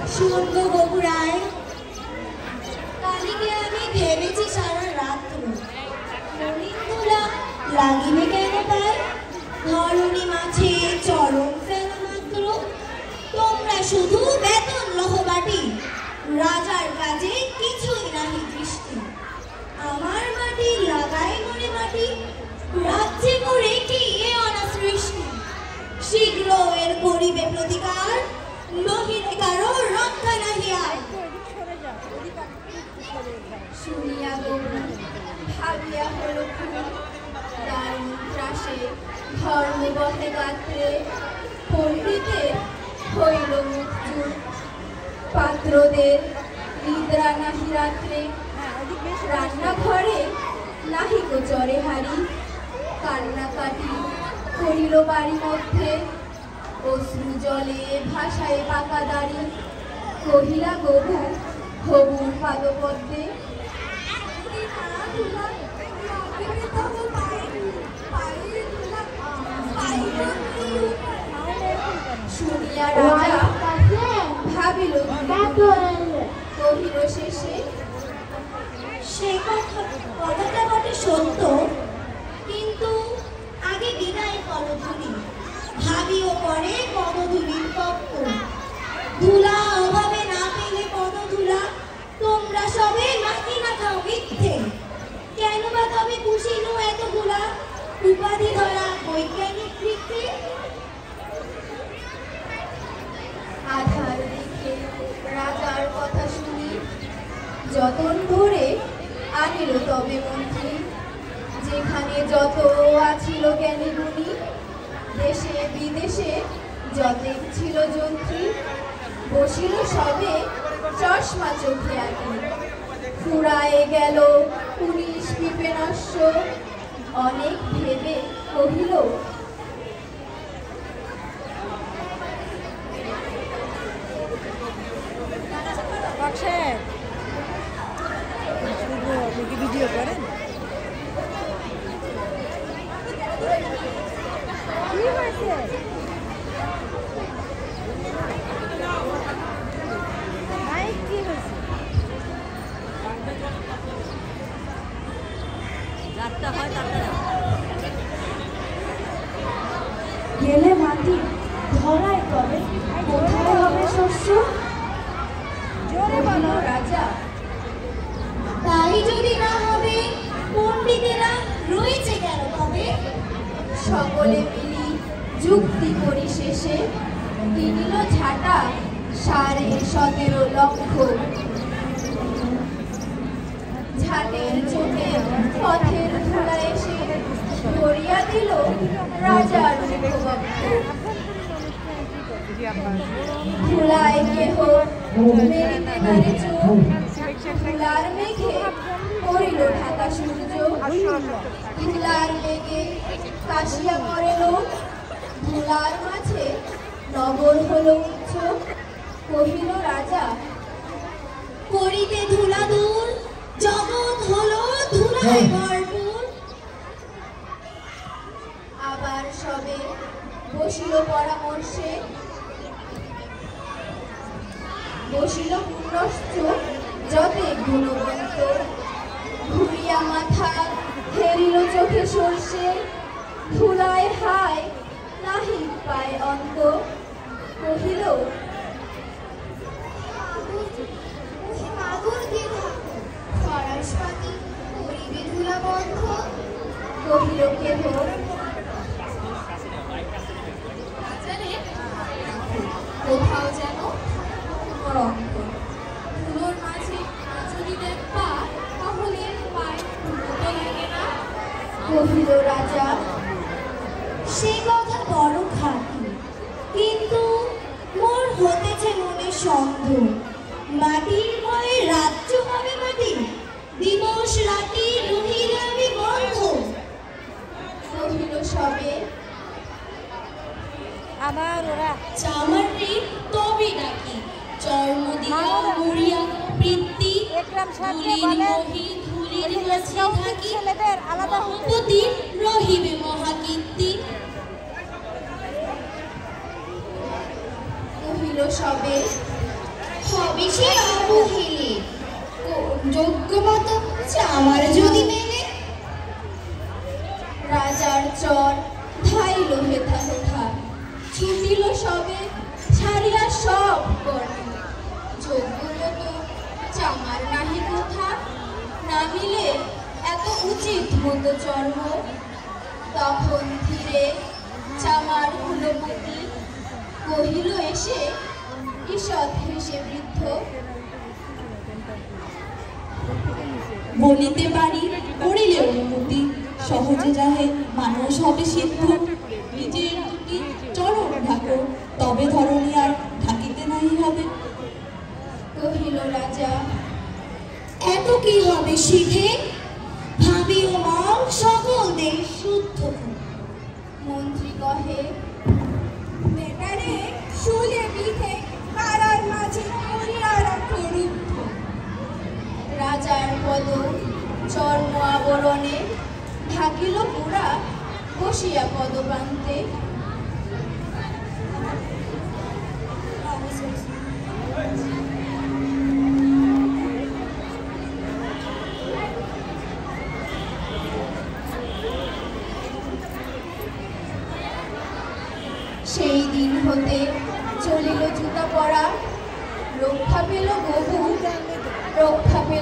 শুনবো বগুড়ায় কালিকে আমি ভেবেছি সারা রাত্র মনিন্দুলা লাগিবে কেন পায় ধরণী মাঝে চরম ফেলা মাত্র তোমরা শুধু বেতন লহবাটি রাজার কাজে কিছুই নাহি দৃষ্টি আমার মাটি লাগাই মনে মাটি রাজ্যে করে কি এ অনাসৃষ্টি শীঘ্র এর করিবে প্রতিকার নহিলে কারো রক্ষা নাহি আর শুনিয়া গরু ভাবিয়া হল খুব দারুণ ত্রাসে ধর্ম বহে গাত্রে পণ্ডিতে হইল মৃত্যু পাত্রদের নিদ্রা নাহি রাত্রে রান্নাঘরে নাহি গোচরে হারি কান্নাকাটি করিল বাড়ি মধ্যে অশ্রু জলে ভাষায় পাকা দাড়ি কহিলা গবু হবুর পাদপদ্মে শুনিয়া রাজা ভাবিল কহিল শেষে সে কথাটা বটে সত্য কিন্তু আগে বিদায় করো ধুলি ভাবিও পরে পদধূলির তত্ত্ব ধুলা অভাবে না পেলে পদধূলা তোমরা সবে নাকি না খাও মিথ্যে কেন বা তবে কুশিনু এতগুলা উপাধি ধরা বৈজ্ঞানিক বৃত্তি আধার দেখে রাজার কথা শুনি যতন ধরে আনিল তবে মন্ত্রী যেখানে যত আছিল জ্ঞানী গুণী দেশে বিদেশে যতেক ছিল যন্ত্রী বসিল সবে চশমা চোখে আঁকি ফুরায়ে গেল 19 পিপে নস্য অনেক ভেবে কহিল ভিডিও করেন কি হয়েছে কি হয়েছে যাত্রা হয় গেলে মাটি ধরায় তবে কোথায় হবে শস্য জোরে বলো রাজা তাই যদি না হবে পণ্ডিতেরা রয়েছে কেন তবে সকলে মিলি যুক্তি করি শেষে কিনিল ঝাঁটা 17.5 লক্ষ ঝাঁটের চোটে পথের ধুলা এসে ধরিয়া দিল রাজার মুখবক্ষ ধুলায় কেহ মেরিতে নারে চোখ ধুলার মেঘে পড়িল ঢাকা সূর্য ধুলার মেঘে কাশিয়া পড়ে লোক ধুলার মাঝে নগর হলো উচ্চ কহিল রাজা করিতে ধুলা দূর জগৎ হলো ধুলায় ভরপুর আবার সবে বসিল পরামর্শে বসিল পুনশ্চ যতে গুণবন্ত ঘুরিয়া মাথা হেরিল চোখে সর্ষে ধুলায় হায় নাহি পায় অন্ত কহিল মাগুর দ্বিধা ফরাসপাতি করিবে ধুলা বন্ধ কহিল কেহ কোথাও যেন অঙ্ক ধুলোর মাঝে যদি দেখবা তাহলে পায় ধুলো তো লাগে না কহিল রাজা সে কথা বড় খাঁটি কিন্তু মোর হতেছে মনে সন্দেহ মাটির ভয়ে রাজ্য হবে মাটি দিবস রাতি রহিলে আমি বন্ধ কহিল সবে আবার ওরা চামারি তবে নাকি চর্ম দিয়া মুড়িয়া বৃত্তি একরাম সাহেবকে ধুলির বলেন মহি ধুলির মাঝে থাকি ছেলেদের আলাদা মহাপতি রহিবে মহাকীর্তি কহিল সবে সবই সে অবহেলে যোগ্যমত চামার যদি মেলে। রাজার চর ধাইল হেথা হেথা, ছুটিল সবে ছাড়িয়া সব কর্ম। যোগ্য মতো চামার নাহি কোথা, নামিলে এত উচিত মতো চর্ম। তখন ধীরে চামার কুলপতি কহিল এসে, ঈষৎ হেসে বৃদ্ধ, বলিতে পারি করিলে অনুমতি, সহজে যাহে মানুষ হবে সিদ্ধ। নিজের দুটি চরণ ঢাকো, তবে ধরণী আর ঢাকিতে নাই হবে। কহিল রাজা, এত কি হবে শিখে, ভাবিও মন সকল দেশ শুদ্ধ। মন্ত্রী কহে, বেটারে শুলে বিধে পাড়ার মাঝে করিয়া রাখো রুদ্ধ। রাজার পদ চর্ম আবরণে ঢাকিল পুরা, বসিয়া পদপ্রান্তে। সেই দিন হতে চলিল জুতা পরা, রক্ষা পেল গবু, রক্ষা পেল